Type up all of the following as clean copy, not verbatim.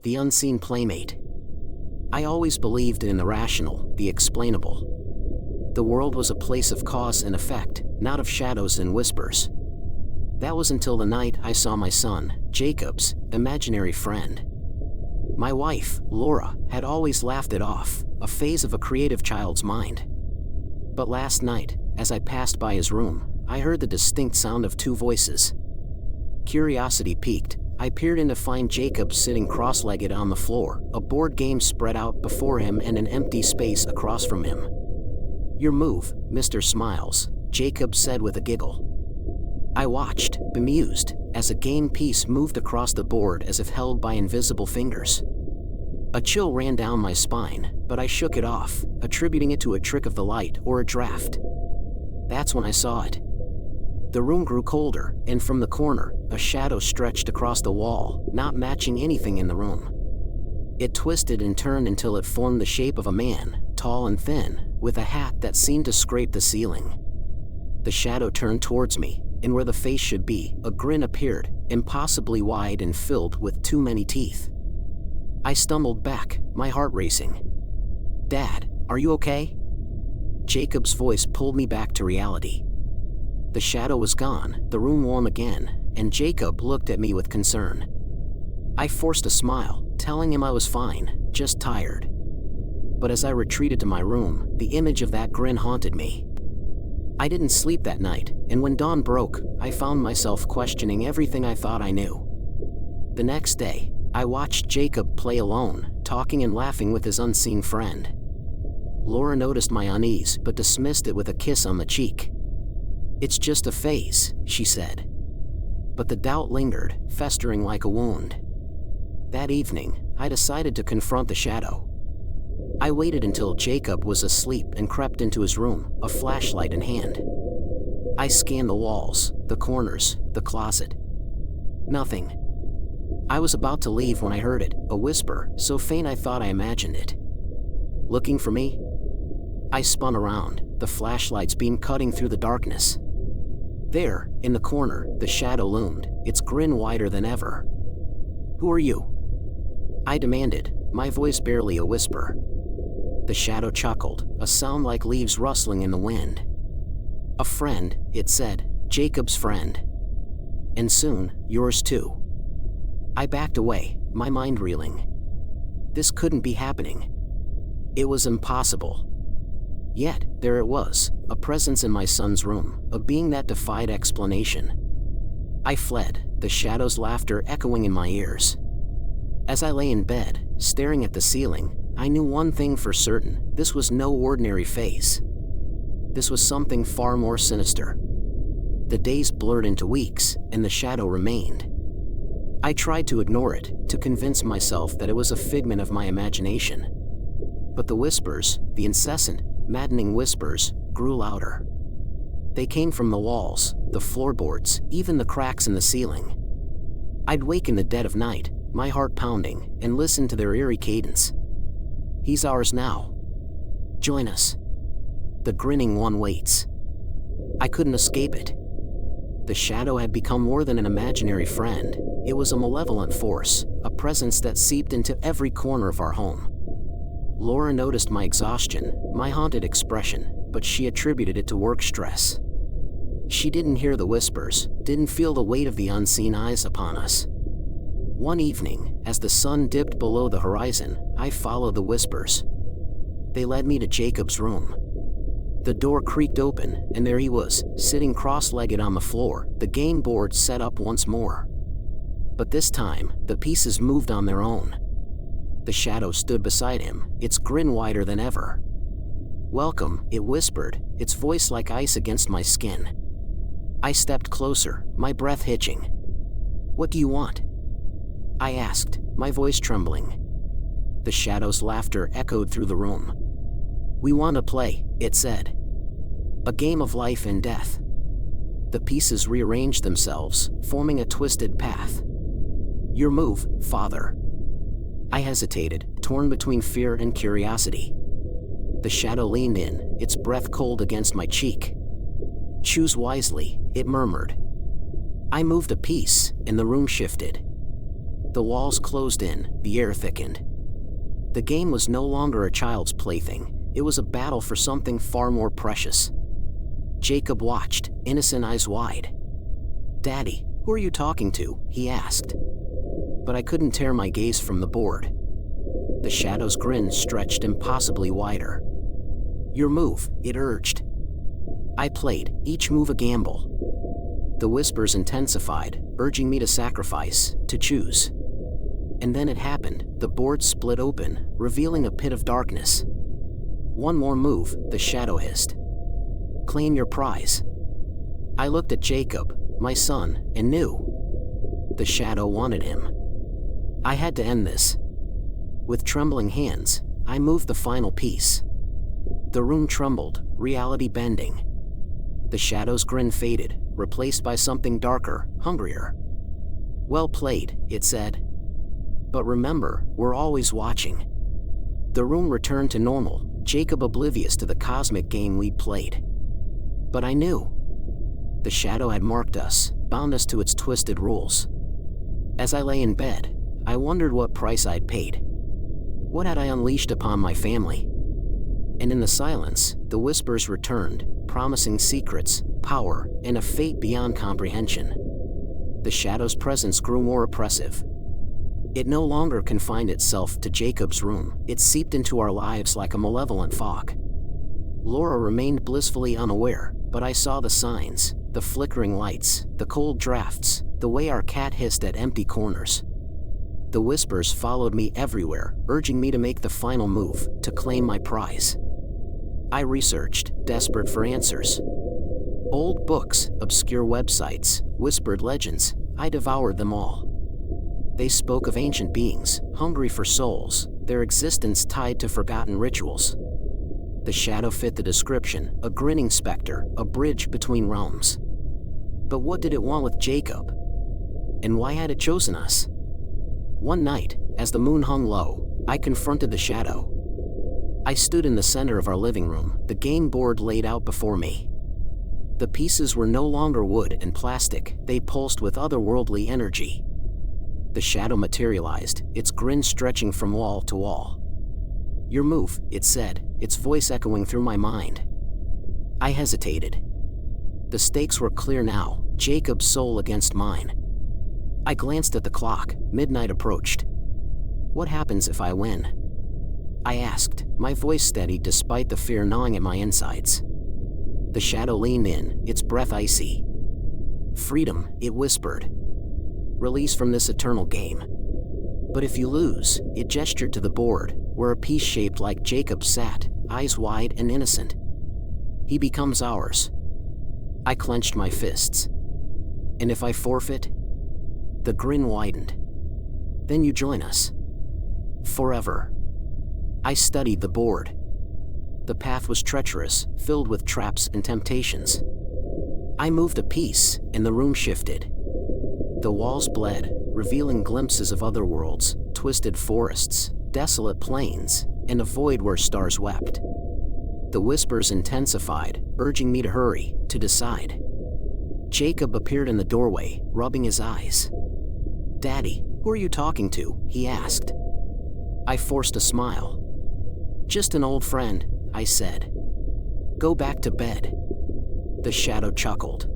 the unseen playmate. I always believed in the rational, the explainable. The world was a place of cause and effect, not of shadows and whispers. That was until the night I saw my son, Jacob's, imaginary friend. My wife, Laura, had always laughed it off, a phase of a creative child's mind. But last night, as I passed by his room, I heard the distinct sound of two voices. Curiosity piqued, I peered in to find Jacob sitting cross-legged on the floor, a board game spread out before him and an empty space across from him. "Your move, Mr. Smiles," Jacob said with a giggle. I watched, bemused, as a game piece moved across the board as if held by invisible fingers. A chill ran down my spine, but I shook it off, attributing it to a trick of the light or a draft. That's when I saw it. The room grew colder, and from the corner, a shadow stretched across the wall, not matching anything in the room. It twisted and turned until it formed the shape of a man, tall and thin, with a hat that seemed to scrape the ceiling. The shadow turned towards me, and where the face should be, a grin appeared, impossibly wide and filled with too many teeth. I stumbled back, my heart racing. "Dad, are you okay?" Jacob's voice pulled me back to reality. The shadow was gone, the room warm again, and Jacob looked at me with concern. I forced a smile, telling him I was fine, just tired. But as I retreated to my room, the image of that grin haunted me. I didn't sleep that night, and when dawn broke, I found myself questioning everything I thought I knew. The next day, I watched Jacob play alone, talking and laughing with his unseen friend. Laura noticed my unease but dismissed it with a kiss on the cheek. "It's just a phase," she said. But the doubt lingered, festering like a wound. That evening, I decided to confront the shadow. I waited until Jacob was asleep and crept into his room, a flashlight in hand. I scanned the walls, the corners, the closet. Nothing. I was about to leave when I heard it, a whisper, so faint I thought I imagined it. "Looking for me?" I spun around, the flashlight's beam cutting through the darkness. There, in the corner, the shadow loomed, its grin wider than ever. "Who are you?" I demanded, my voice barely a whisper. The shadow chuckled, a sound like leaves rustling in the wind. "A friend," it said, "Jacob's friend. And soon, yours too." I backed away, my mind reeling. This couldn't be happening. It was impossible. Yet, there it was, a presence in my son's room, a being that defied explanation. I fled, the shadow's laughter echoing in my ears. As I lay in bed, staring at the ceiling, I knew one thing for certain: this was no ordinary face. This was something far more sinister. The days blurred into weeks, and the shadow remained. I tried to ignore it, to convince myself that it was a figment of my imagination. But the whispers, the incessant, maddening whispers, grew louder. They came from the walls, the floorboards, even the cracks in the ceiling. I'd wake in the dead of night, my heart pounding, and listen to their eerie cadence. "He's ours now. Join us." The grinning one waits. I couldn't escape it. The shadow had become more than an imaginary friend. It was a malevolent force, a presence that seeped into every corner of our home. Laura noticed my exhaustion, my haunted expression, but she attributed it to work stress. She didn't hear the whispers, didn't feel the weight of the unseen eyes upon us. One evening, as the sun dipped below the horizon, I followed the whispers. They led me to Jacob's room. The door creaked open, and there he was, sitting cross-legged on the floor, the game board set up once more. But this time, the pieces moved on their own. The shadow stood beside him, its grin wider than ever. "Welcome," it whispered, its voice like ice against my skin. I stepped closer, my breath hitching. "What do you want?" I asked, my voice trembling. The shadow's laughter echoed through the room. "We want to play," it said. "A game of life and death." The pieces rearranged themselves, forming a twisted path. "Your move, father." I hesitated, torn between fear and curiosity. The shadow leaned in, its breath cold against my cheek. "Choose wisely," it murmured. I moved a piece, and the room shifted. The walls closed in, the air thickened. The game was no longer a child's plaything, it was a battle for something far more precious. Jacob watched, innocent eyes wide. "Daddy, who are you talking to?" he asked. But I couldn't tear my gaze from the board. The shadow's grin stretched impossibly wider. "Your move," it urged. I played, each move a gamble. The whispers intensified, urging me to sacrifice, to choose. And then it happened, the board split open, revealing a pit of darkness. "One more move," the shadow hissed. "Claim your prize." I looked at Jacob, my son, and knew. The shadow wanted him. I had to end this. With trembling hands, I moved the final piece. The room trembled, reality bending. The shadow's grin faded, replaced by something darker, hungrier. "Well played," it said. "But remember, we're always watching." The room returned to normal, Jacob oblivious to the cosmic game we'd played. But I knew. The shadow had marked us, bound us to its twisted rules. As I lay in bed, I wondered what price I'd paid. What had I unleashed upon my family? And in the silence, the whispers returned, promising secrets, power, and a fate beyond comprehension. The shadow's presence grew more oppressive. It no longer confined itself to Jacob's room, it seeped into our lives like a malevolent fog. Laura remained blissfully unaware, but I saw the signs, the flickering lights, the cold drafts, the way our cat hissed at empty corners. The whispers followed me everywhere, urging me to make the final move, to claim my prize. I researched, desperate for answers. Old books, obscure websites, whispered legends, I devoured them all. They spoke of ancient beings, hungry for souls, their existence tied to forgotten rituals. The shadow fit the description, a grinning specter, a bridge between realms. But what did it want with Jacob? And why had it chosen us? One night, as the moon hung low, I confronted the shadow. I stood in the center of our living room, the game board laid out before me. The pieces were no longer wood and plastic, they pulsed with otherworldly energy. The shadow materialized, its grin stretching from wall to wall. "Your move," it said, its voice echoing through my mind. I hesitated. The stakes were clear now, Jacob's soul against mine. I glanced at the clock, midnight approached. "What happens if I win?" I asked, my voice steady despite the fear gnawing at my insides. The shadow leaned in, its breath icy. "Freedom," it whispered. "Release from this eternal game." "But if you lose," it gestured to the board, where a piece shaped like Jacob sat, eyes wide and innocent. "He becomes ours." I clenched my fists. "And if I forfeit?" The grin widened. "Then you join us." "Forever." I studied the board. The path was treacherous, filled with traps and temptations. I moved a piece, and the room shifted. The walls bled, revealing glimpses of other worlds, twisted forests, desolate plains, and a void where stars wept. The whispers intensified, urging me to hurry, to decide. Jacob appeared in the doorway, rubbing his eyes. "Daddy, who are you talking to?" he asked. I forced a smile. "Just an old friend," I said. "Go back to bed." The shadow chuckled.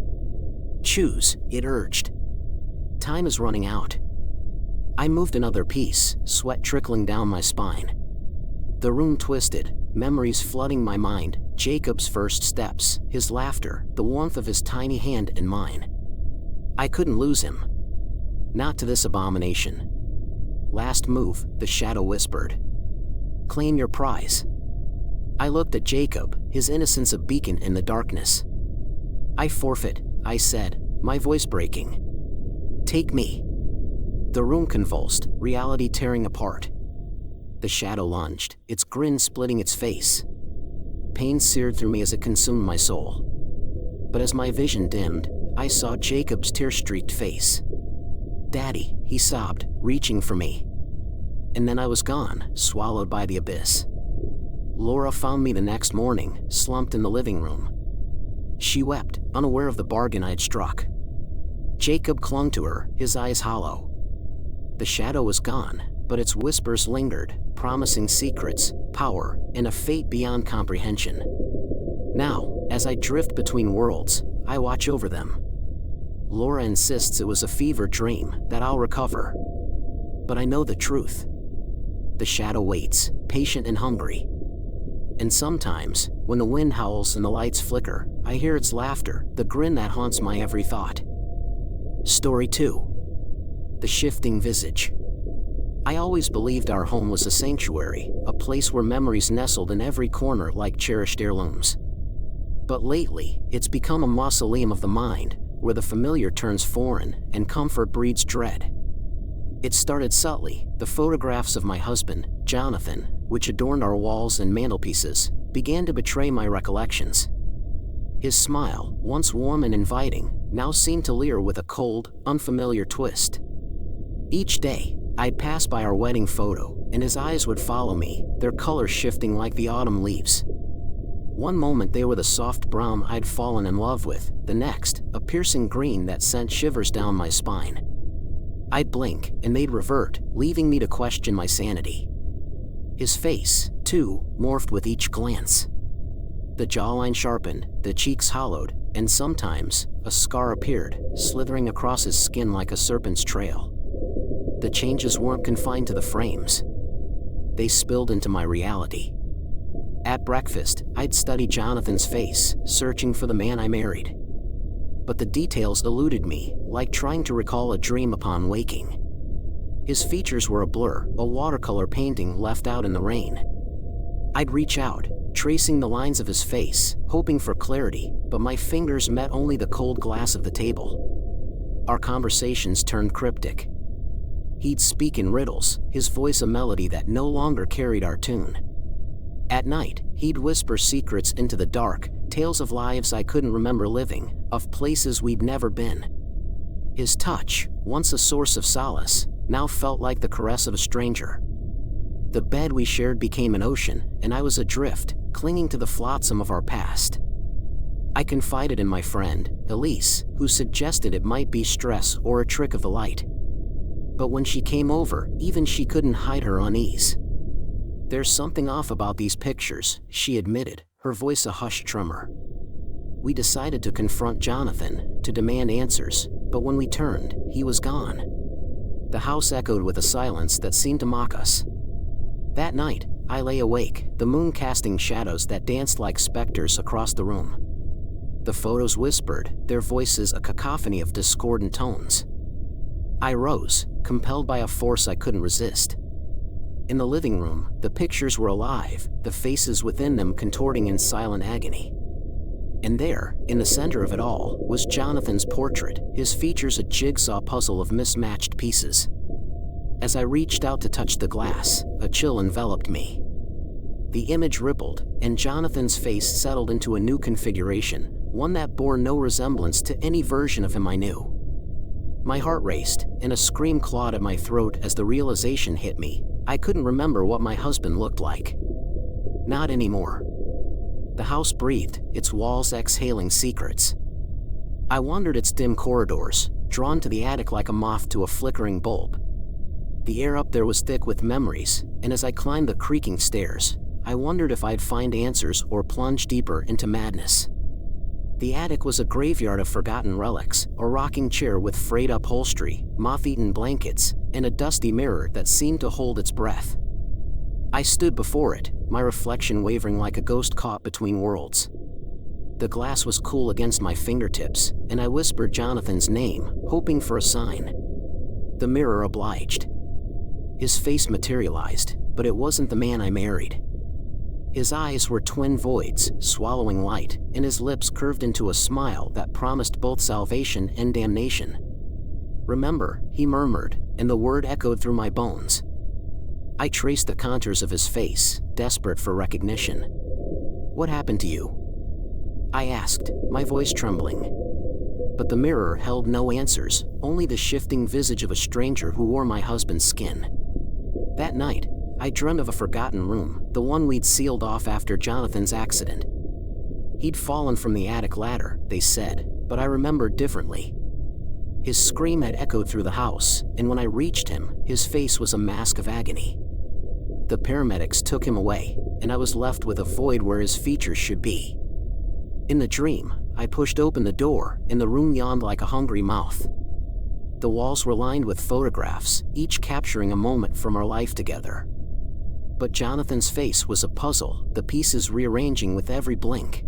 "Choose," it urged. "Time is running out." I moved another piece, sweat trickling down my spine. The room twisted, memories flooding my mind, Jacob's first steps, his laughter, the warmth of his tiny hand in mine. I couldn't lose him. Not to this abomination. "Last move," the shadow whispered. "Claim your prize." I looked at Jacob, his innocence a beacon in the darkness. "I forfeit," I said, my voice breaking. "Take me." The room convulsed, reality tearing apart. The shadow lunged, its grin splitting its face. Pain seared through me as it consumed my soul. But as my vision dimmed, I saw Jacob's tear-streaked face. "Daddy," he sobbed, reaching for me. And then I was gone, swallowed by the abyss. Laura found me the next morning, slumped in the living room. She wept, unaware of the bargain I had struck. Jacob clung to her, his eyes hollow. The shadow was gone, but its whispers lingered, promising secrets, power, and a fate beyond comprehension. Now, as I drift between worlds, I watch over them. Laura insists it was a fever dream, that I'll recover. But I know the truth. The shadow waits, patient and hungry. And sometimes, when the wind howls and the lights flicker, I hear its laughter, the grin that haunts my every thought. Story 2. The Shifting Visage. I always believed our home was a sanctuary, a place where memories nestled in every corner like cherished heirlooms. But lately, it's become a mausoleum of the mind, where the familiar turns foreign and comfort breeds dread. It started subtly. The photographs of my husband, Jonathan, which adorned our walls and mantelpieces, began to betray my recollections. His smile, once warm and inviting, now seemed to leer with a cold, unfamiliar twist. Each day, I'd pass by our wedding photo, and his eyes would follow me, their colors shifting like the autumn leaves. One moment they were the soft brown I'd fallen in love with, the next, a piercing green that sent shivers down my spine. I'd blink, and they'd revert, leaving me to question my sanity. His face, too, morphed with each glance. The jawline sharpened, the cheeks hollowed, and sometimes, a scar appeared, slithering across his skin like a serpent's trail. The changes weren't confined to the frames. They spilled into my reality. At breakfast, I'd study Jonathan's face, searching for the man I married. But the details eluded me, like trying to recall a dream upon waking. His features were a blur, a watercolor painting left out in the rain. I'd reach out, tracing the lines of his face, hoping for clarity, but my fingers met only the cold glass of the table. Our conversations turned cryptic. He'd speak in riddles, his voice a melody that no longer carried our tune. At night, he'd whisper secrets into the dark, tales of lives I couldn't remember living, of places we'd never been. His touch, once a source of solace, now felt like the caress of a stranger. The bed we shared became an ocean, and I was adrift, clinging to the flotsam of our past. I confided in my friend, Elise, who suggested it might be stress or a trick of the light. But when she came over, even she couldn't hide her unease. "There's something off about these pictures," she admitted, her voice a hushed tremor. We decided to confront Jonathan, to demand answers, but when we turned, he was gone. The house echoed with a silence that seemed to mock us. That night, I lay awake, the moon casting shadows that danced like specters across the room. The photos whispered, their voices a cacophony of discordant tones. I rose, compelled by a force I couldn't resist. In the living room, the pictures were alive, the faces within them contorting in silent agony. And there, in the center of it all, was Jonathan's portrait, his features a jigsaw puzzle of mismatched pieces. As I reached out to touch the glass, a chill enveloped me. The image rippled, and Jonathan's face settled into a new configuration, one that bore no resemblance to any version of him I knew. My heart raced, and a scream clawed at my throat as the realization hit me. I couldn't remember what my husband looked like. Not anymore. The house breathed, its walls exhaling secrets. I wandered its dim corridors, drawn to the attic like a moth to a flickering bulb. The air up there was thick with memories, and as I climbed the creaking stairs, I wondered if I'd find answers or plunge deeper into madness. The attic was a graveyard of forgotten relics, a rocking chair with frayed upholstery, moth-eaten blankets, and a dusty mirror that seemed to hold its breath. I stood before it, my reflection wavering like a ghost caught between worlds. The glass was cool against my fingertips, and I whispered Jonathan's name, hoping for a sign. The mirror obliged. His face materialized, but it wasn't the man I married. His eyes were twin voids, swallowing light, and his lips curved into a smile that promised both salvation and damnation. "Remember," he murmured, and the word echoed through my bones. I traced the contours of his face, desperate for recognition. "What happened to you?" I asked, my voice trembling. But the mirror held no answers, only the shifting visage of a stranger who wore my husband's skin. That night, I dreamed of a forgotten room, the one we'd sealed off after Jonathan's accident. He'd fallen from the attic ladder, they said, but I remembered differently. His scream had echoed through the house, and when I reached him, his face was a mask of agony. The paramedics took him away, and I was left with a void where his features should be. In the dream, I pushed open the door, and the room yawned like a hungry mouth. The walls were lined with photographs, each capturing a moment from our life together. But Jonathan's face was a puzzle, the pieces rearranging with every blink.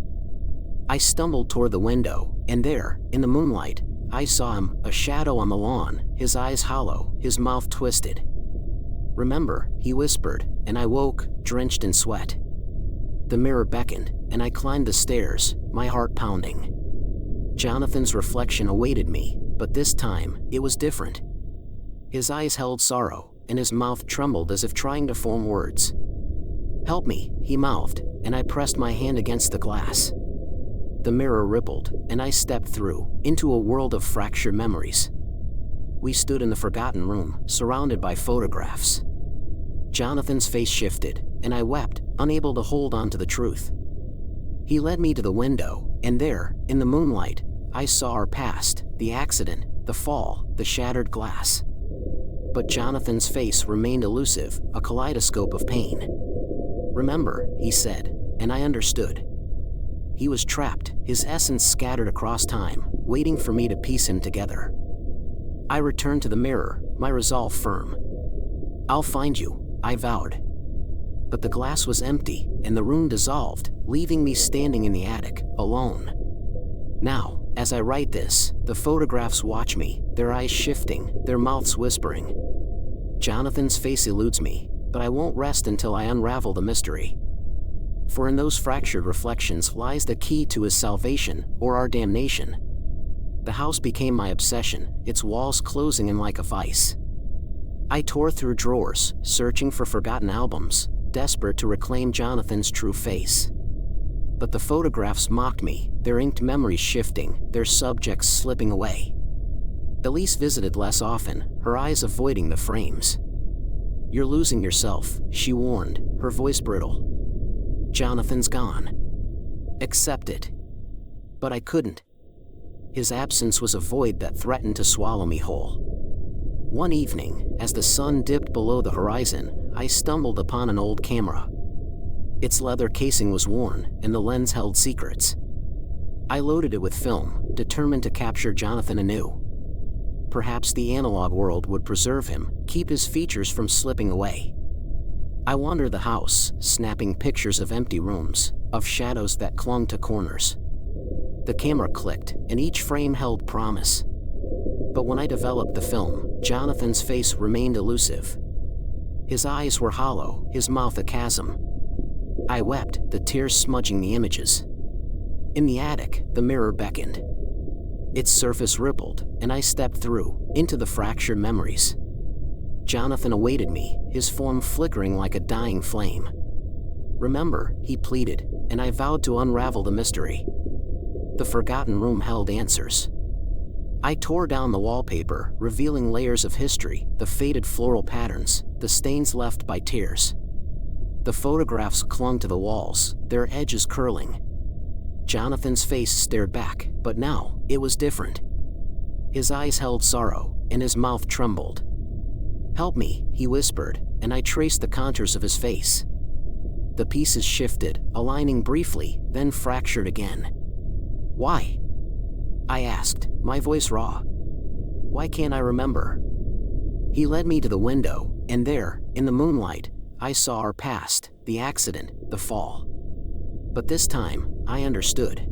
I stumbled toward the window, and there, in the moonlight, I saw him, a shadow on the lawn, his eyes hollow, his mouth twisted. "Remember," he whispered, and I woke, drenched in sweat. The mirror beckoned, and I climbed the stairs, my heart pounding. Jonathan's reflection awaited me, but this time, it was different. His eyes held sorrow, and his mouth trembled as if trying to form words. "Help me," he mouthed, and I pressed my hand against the glass. The mirror rippled, and I stepped through, into a world of fractured memories. We stood in the forgotten room, surrounded by photographs. Jonathan's face shifted, and I wept, unable to hold on to the truth. He led me to the window, and there, in the moonlight, I saw our past, the accident, the fall, the shattered glass. But Jonathan's face remained elusive, a kaleidoscope of pain. "Remember," he said, and I understood. He was trapped, his essence scattered across time, waiting for me to piece him together. I returned to the mirror, my resolve firm. "I'll find you," I vowed. But the glass was empty, and the room dissolved, leaving me standing in the attic, alone. Now, as I write this, the photographs watch me, their eyes shifting, their mouths whispering. Jonathan's face eludes me, but I won't rest until I unravel the mystery. For in those fractured reflections lies the key to his salvation, or our damnation. The house became my obsession, its walls closing in like a vice. I tore through drawers, searching for forgotten albums, desperate to reclaim Jonathan's true face. But the photographs mocked me, their inked memories shifting, their subjects slipping away. Elise visited less often, her eyes avoiding the frames. "You're losing yourself," she warned, her voice brittle. "Jonathan's gone. Accept it." But I couldn't. His absence was a void that threatened to swallow me whole. One evening, as the sun dipped below the horizon, I stumbled upon an old camera. Its leather casing was worn, and the lens held secrets. I loaded it with film, determined to capture Jonathan anew. Perhaps the analog world would preserve him, keep his features from slipping away. I wandered the house, snapping pictures of empty rooms, of shadows that clung to corners. The camera clicked, and each frame held promise. But when I developed the film, Jonathan's face remained elusive. His eyes were hollow, his mouth a chasm. I wept, the tears smudging the images. In the attic, the mirror beckoned. Its surface rippled, and I stepped through, into the fractured memories. Jonathan awaited me, his form flickering like a dying flame. "Remember," he pleaded, and I vowed to unravel the mystery. The forgotten room held answers. I tore down the wallpaper, revealing layers of history, the faded floral patterns, the stains left by tears. The photographs clung to the walls, their edges curling. Jonathan's face stared back, but now, it was different. His eyes held sorrow, and his mouth trembled. "Help me," he whispered, and I traced the contours of his face. The pieces shifted, aligning briefly, then fractured again. "Why?" I asked, my voice raw. "Why can't I remember?" He led me to the window, and there, in the moonlight, I saw our past, the accident, the fall. But this time, I understood.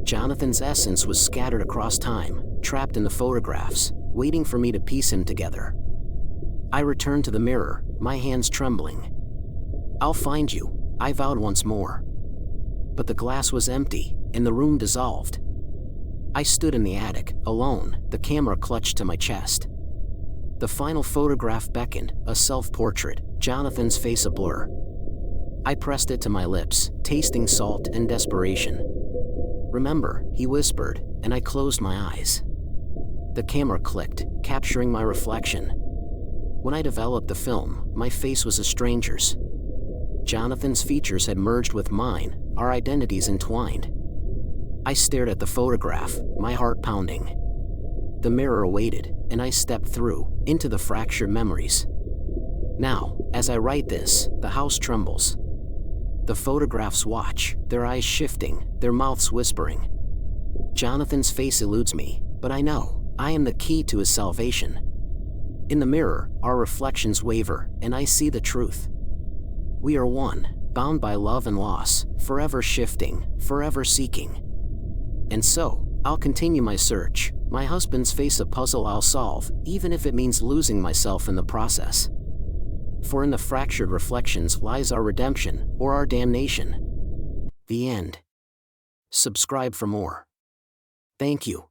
Jonathan's essence was scattered across time, trapped in the photographs, waiting for me to piece him together. I returned to the mirror, my hands trembling. "I'll find you," I vowed once more. But the glass was empty, and the room dissolved. I stood in the attic, alone, the camera clutched to my chest. The final photograph beckoned, a self-portrait, Jonathan's face a blur. I pressed it to my lips, tasting salt and desperation. "Remember," he whispered, and I closed my eyes. The camera clicked, capturing my reflection. When I developed the film, my face was a stranger's. Jonathan's features had merged with mine, our identities entwined. I stared at the photograph, my heart pounding. The mirror awaited, and I stepped through, into the fractured memories. Now, as I write this, the house trembles. The photographs watch, their eyes shifting, their mouths whispering. Jonathan's face eludes me, but I know, I am the key to his salvation. In the mirror, our reflections waver, and I see the truth. We are one, bound by love and loss, forever shifting, forever seeking. And so, I'll continue my search. My husband's face a puzzle I'll solve, even if it means losing myself in the process. For in the fractured reflections lies our redemption, or our damnation. The end. Subscribe for more. Thank you.